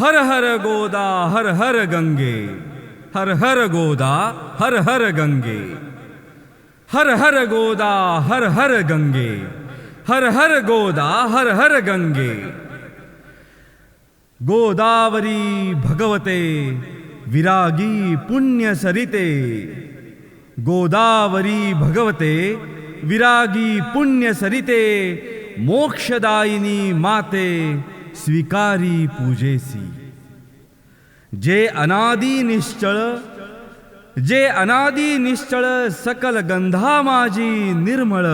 हर हर गोदा हर हर गंगे, हर हर गोदा हर हर गंगे, हर हर गोदा हर हर गंगे, हर हर गोदा हर हर गंगे। गोदावरी भगवते विरागी पुण्य सरिते, गोदावरी भगवते विरागी पुण्य सरिते, मोक्षदायिनी माते स्वीकारी पूजेसी। जे अनादि निश्चळ, जे अनादि निश्चळ सकल गंधा माझी निर्मळ,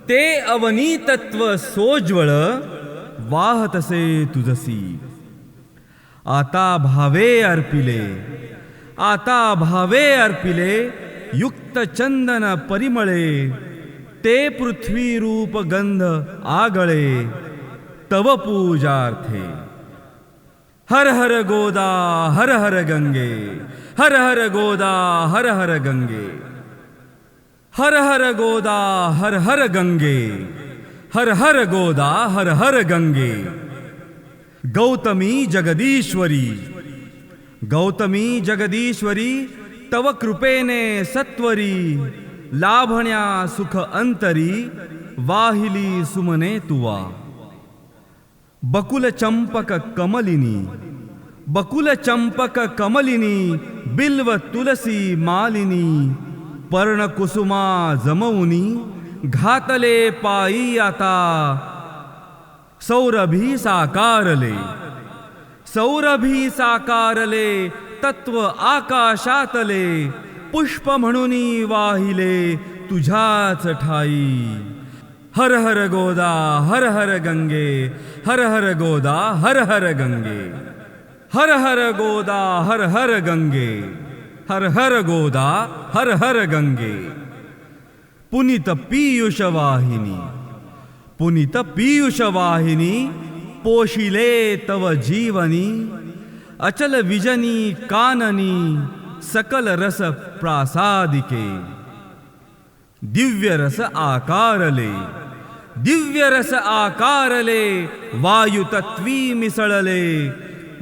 ते अवनी तत्व सोज्वळ वाहतसे तुझसी। आता भावे अर्पिले, आता भावे अर्पिले युक्त चंदन परिमळे, ते पृथ्वी रूप गंध आगळे तव पूजार्थे। हर हर गोदा हर हर गंगे, हर हर गोदा हर हर गंगे, हर हर गोदा हर हर गंगे, हर हर गोदा हर हर गंगे। गौतमी जगदीश्वरी, गौतमी जगदीश्वरी तव कृपेने सत्वरी, लाभण्या सुख अंतरी वाहिली सुमने तुवा। बकुल चंपक कमलिनी, बकुल चंपक कमलिनी, बिल्व तुलसी मालिनी, पर्ण कुसुमा जमवुनी घातले पायी आता। सौरभी साकारले, सौरभी साकारले तत्व आकाशातले, पुष्प म्हणूनी वाहिले तुझ्याच ठाई। हर हर गोदा हर हर गंगे, हर हर गोदा हर हर गंगे, हर हर गोदा हर हर गंगे, हर हर गोदा हर हर गंगे। पुनीत पीयूष वाहिनी, पुनीत पीयूष वाहिनी, पोशिले तव जीवनी, अचल विजनी काननी सकल रस प्रासादिके। दिव्य रस आकारले, दिव्य रस आकारले वायु तत्वी मिसळले,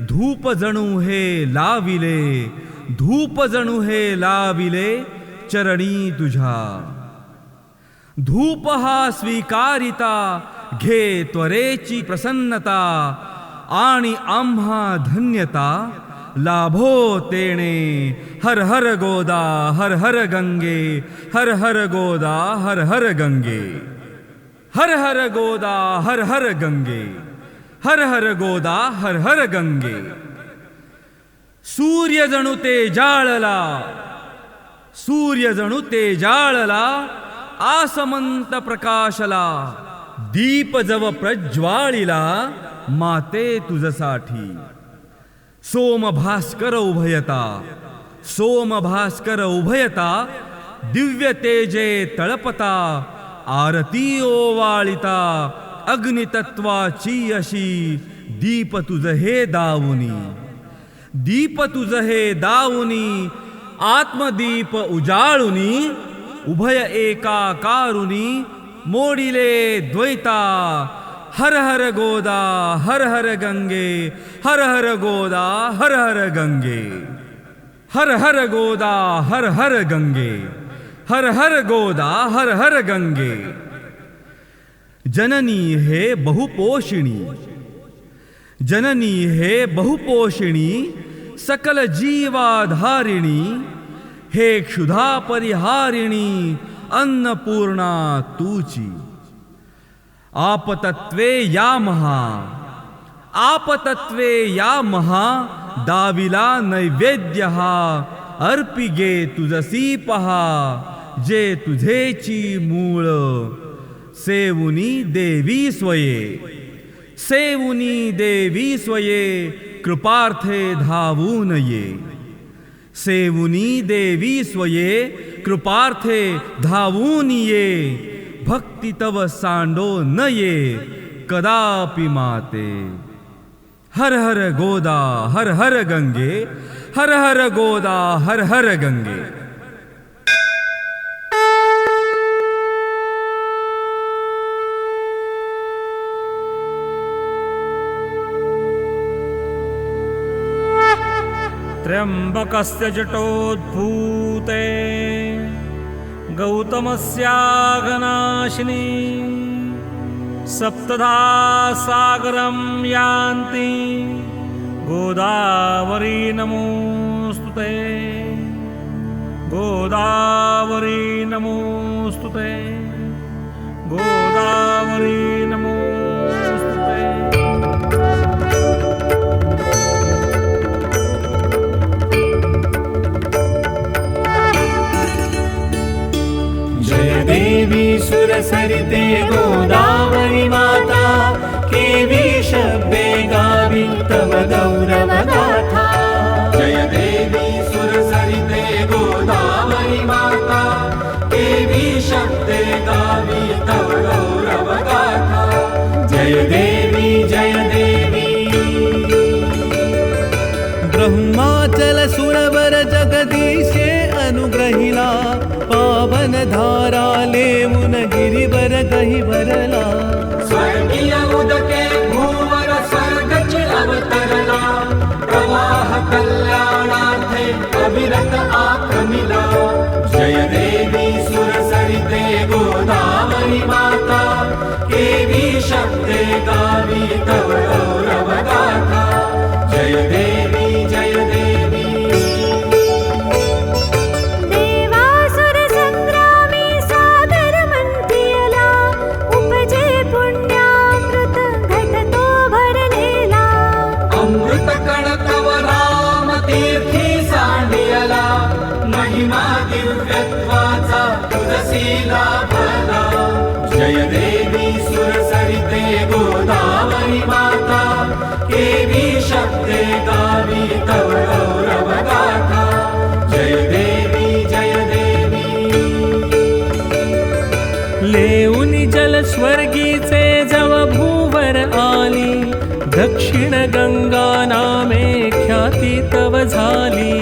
धूप जणू हे लाविले, धूप जणू हे लाविले चरणी तुझ्या। धूप हा स्वीकारिता घे त्वरेची प्रसन्नता, आणि आम्हा धन्यता लाभो तेणे। हर हर गोदा हर हर गंगे, हर हर गोदा हर हर गंगे, हर हर गोदा हर हर गंगे, हर हर गोदा हर हर गंगे। सूर्य जणू ते जाळला, सूर्य जणू ते जाळला, आसमंत प्रकाशला, दीप जव प्रज्वाळिला माते तुझसाठी। सोम भास्कर उभयता, सोम भास्कर उभयता, दिव्य तेजे तळपता, आरती ओवाळिता अग्नितत्वाची अशी। दीप तुझ हे दावुनी, दीप तुझ हे दावुनी, आत्मदीप उजाळुनी, उभय एकाकारुनी मोडिले द्वैता। हर हर गोदा हर हर गंगे, हर हर गोदा हर हर गंगे, हर हर गोदा हर हर गंगे, हर हर गोदा हर हर गंगे। जननी हे बहुपोषिणी, जननी हे बहुपोषिणी, सकल जीवाधारिणी, हे क्षुधा परिहारिणी अन्नपूर्णा तूची। आपतत्वे या महा, आपतत्वे या महा, दाविला नैवेद्य हा अर्पिगे तुझसी पहा। जे तुझेची मूळ सेवुनी देवी स्वये, सेवुनी देवी स्वये कृपार्थे धावून ये। सेवुनी देवी स्वये कृपार्थे धावून ये, भक्ती तव सांडो न ये कदापि माते। हर हर गोदा हर हर गंगे, हर हर गोदा हर हर गंगे। त्र्यंबकस्य जटोद्भूते गौतमस्याघनाशिनी सप्तधा सागरं यान्ति गोदावरी नमोस्तुते गोदावरी नमोस्तुते गोदावरी नमोस्तुते। जय देवी सुरसरिते गोदावरी माता केवी शब्दे गावी तव गौरव गाथा। जय देवी सुरसरिते गोदावरी माता केवी शब्दे गावी तव गौरव गाथा। जय देवी जय देवी। ब्रह्माचल सुरवर जगदीशे अनुग्रहिला पावन धारा लेवुन गिरिवर गहिवरला। स्वर्गीय उदके भूवर स्वर्गच अवतरला प्रवाह कल्याणार्थे अविरत आक्रमिला। जय देवी सुरसरिते गोदावरी माता केवी शब्दे गावी तव गौरव गाथा। जय देवी जय देवी। देवासुर संग्रामी सागर मंथियला उपजे पुण्यामृत घटतो भरलेला। अमृत कण तव राम तीर्थी सांडियला महिमा दिव्यत्वाचा तुझसी लाभला। जय देवी सुरसरिते गोदावरी माता केवी शब्दे गावी तव गौरव गाथा। जय देवी जय देवी। लेऊनी जल स्वर्गीचे जव भूवर आली दक्षिण गंगा नामे ख्याती तव झाली।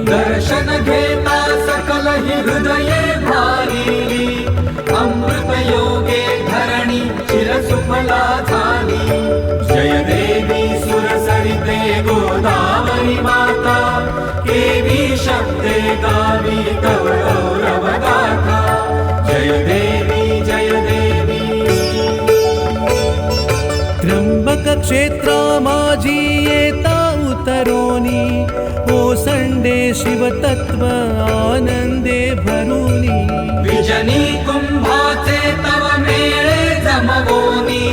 दर्शन घेता सकल हि हृदये भारिली अमृत योगे धरणी चिरसुफला झाली। जय देवी सुरसरिते गोदावरी माता केवी शब्दे गावी तव गौरव गाथा। जय देवी जय देवी। त्र्यंबक क्षेत्रा माझी येता उतरोनी ओसंडे शिवतत्व आनंदे भरुनी। विजनी कुंभाचे तव मेळे जमवोनी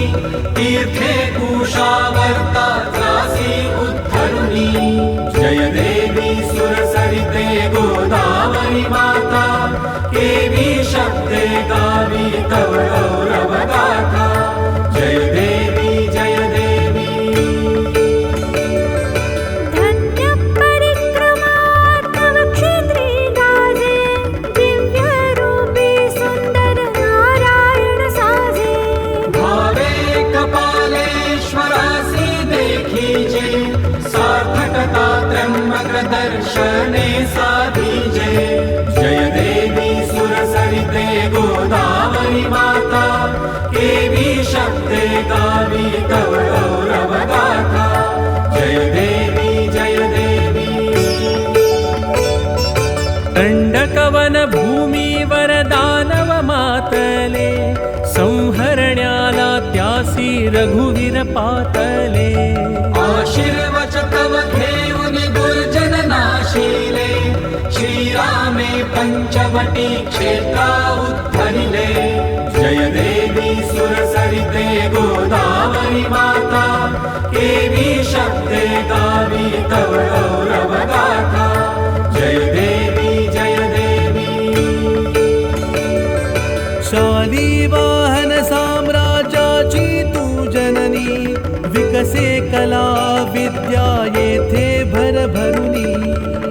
तीर्थे कुशावर्ता त्रासी उद्धरुनी। जय देवी सुरसरिते गोदावरी माता केवी शब्दे गावी तव गौरव गाथा। जय देवी जय देवी। धन्य परिक्रमा तव क्षेत्री गाजे दिव्य रूपी सुंदर नारायण साजे। भावे कपालेश्वरासी देखीजे सार्थकता त्र्यंबक दर्शने साधीजे। जय देवी सुरसरिते गोदावरी माता केवी शब्दे गावी तव गौरव गाथा। जय देवी जय देवी। दंडकवन भूमीवर दानव मातले संहरण्याला त्यासी रघुवीर पातले। आशीर्वच तव घेऊनि दुर्जन नाशिले श्रीरामे पंचवटी क्षेत्रा उद्धरिले। जय देवी सुरसरिते गोदावरी माता केवी शब्दे गावी तव गौरव गाथा। जय देवी जय देवी। शाली वाहन साम्राज्याची तू जननी विकसे कला विद्या येथे भरभरुनी।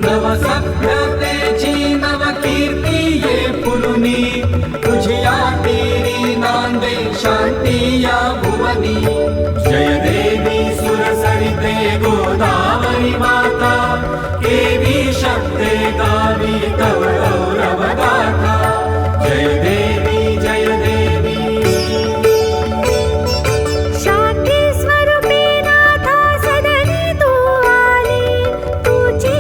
नव सभ्यतेची नव कीर्ती ये पुरुनी तुझिया तीरी नांदे शांती या भुवनी। जय देवी सुरसरिते गोदावरी माता केवी शब्दे गावी तव गौरव गाथा। जय देवी जय देवी। शांती स्वरूपी नाथा सदनी तू आली तुझी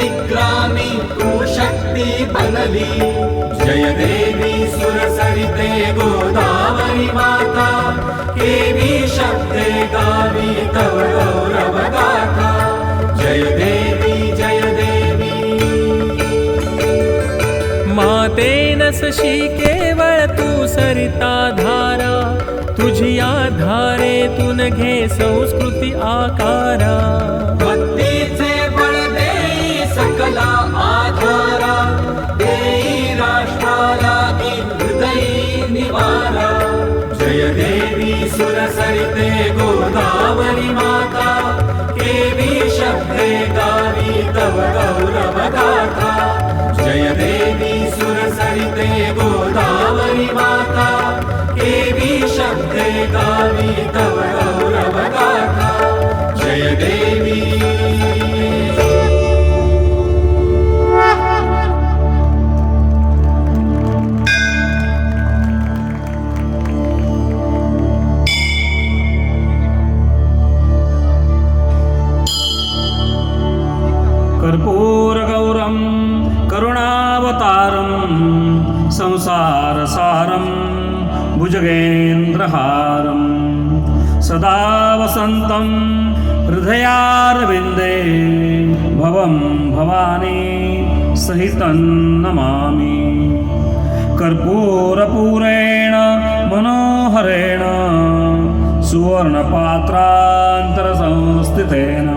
निग्रामी तू शक्ती बनली जय देवी सुरसरिते गोदावरी माता केवी शब्दे गावी तव गौरव गाथा जय देवी माते नसशी केवळ तू सरिता धारा तुझी आधारेतून घे संस्कृती आकारा भक्तीचे बळ देई सकला आधारा देई राष्ट्राला हृदयी निवारा जय देवी सुरसरिते गोदावरी माता केवी शब्दे गावी तव गौरव गाथा जय देवी सुरसरिते गोदावरी माता केवी शब्दे गावी तव गौरव गाथा जय देवी कर्पूरगौरं करुणावतारं संसारसारं भुजगेन्द्रहारं सदा वसन्तं हृदयारविन्दे भवं भवानी सहितं नमामि कर्पूरपूरेण मनोहरेण सुवर्णपात्रान्तरसंस्थितेन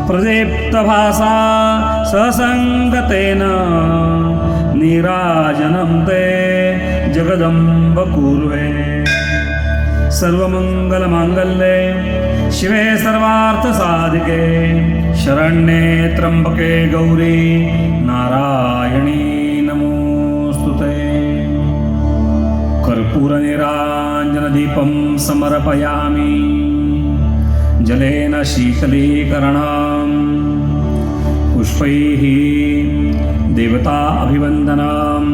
प्रदीप्तभासा ससङ्गतेन नीराजनं ते जगदम्ब कुर्वे सर्वमङ्गलमाङ्गल्ये शिवे सर्वार्थसाधिके शरण्ये त्र्यम्बके गौरी नारायणी नमोऽस्तुते कर्पूरनिराञ्जनदीपं समर्पयामि जलेन शीतलीकरणं पुष्पैः देवता अभिवन्दनं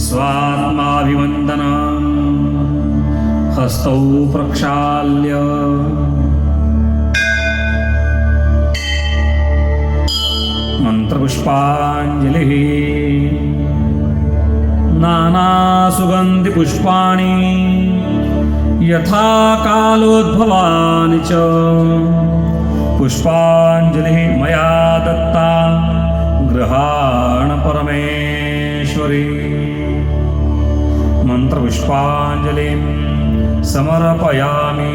स्वात्माभिवन्दनं हस्तौ प्रक्षाल्य मन्त्रपुष्पाञ्जलिः नानासुगन्धिपुष्पाणि यथा कालोद्भवानि च पुष्पाञ्जलिः मया दत्ता गृहाण परमेश्वरी मन्त्रपुष्पाञ्जलिं समर्पयामि